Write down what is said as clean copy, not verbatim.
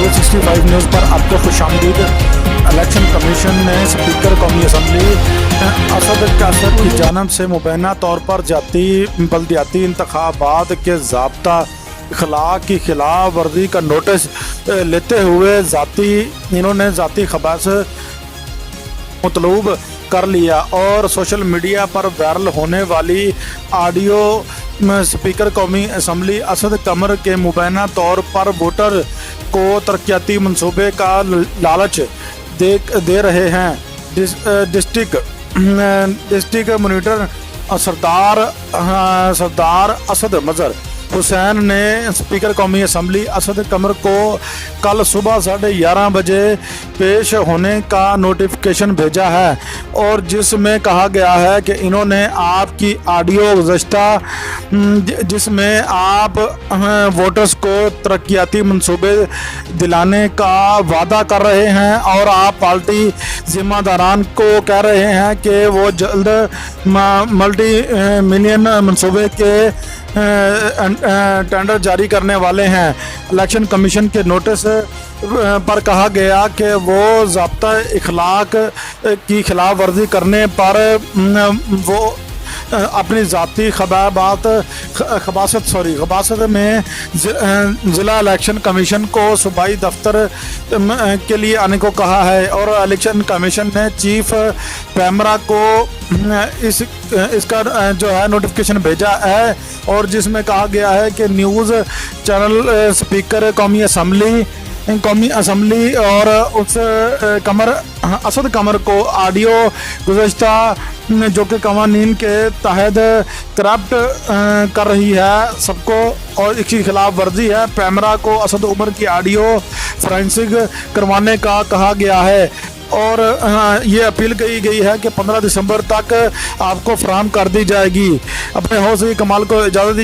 65 news पर आपको खुशामदीद। Election commission ने स्पीकर कौमी असम्बली असद कासर की जानब से मुबैना तौर पर जाती बल्दियाती इंतखाबात के ज़ाब्ता अखलाक की खिलाफ वर्जी का नोटिस लेते हुए इन्होंने ज़ाती खबास मतलूब कर लिया और सोशल मीडिया पर वायरल होने वाली ऑडियो स्पीकर कौमी असम्बली असद कमर के मुबैना तौर पर वोटर को तरक्याती मनसूबे का लालच दे रहे हैं। डिस्ट्रिक्ट मॉनिटर सरदार असद मजहर हुसैन ने स्पीकर कौमी असम्बली असद कमर को कल सुबह 11:30 बजे पेश होने का नोटिफिकेशन भेजा है और जिसमें कहा गया है कि इन्होंने आपकी ऑडियो गुज़श्ता जिसमें आप वोटर्स को तरक्याती मंसूबे दिलाने का वादा कर रहे हैं और आप पार्टी ज़िम्मेदारान को कह रहे हैं कि वो जल्द मल्टी मिलियन मंसूबे के टेंडर जारी करने वाले हैं। इलेक्शन कमीशन के नोटिस पर कहा गया कि वो ज़ाब्ता इखलाक की खिलाफ वर्जी करने पर वो अपनी ज़ाती खबासत में ज़िला इलेक्शन कमीशन को सूबाई दफ्तर के लिए आने को कहा है और इलेक्शन कमीशन ने चीफ पैमरा को इसका जो है नोटिफिकेशन भेजा है और जिसमें कहा गया है कि न्यूज़ चैनल स्पीकर कौमी असम्बली और उस असद कमर को ऑडियो गुज़श्ता जो कि कवानीन के तहत करप्ट कर रही है सबको और इसकी खिलाफ वर्जी है। पैमरा को असद उमर की ऑडियो फोरेंसिक करवाने का कहा गया है और ये अपील की गई है कि 15 दिसंबर तक आपको फराहम कर दी जाएगी। अपने हौसले कमाल को इजाज़त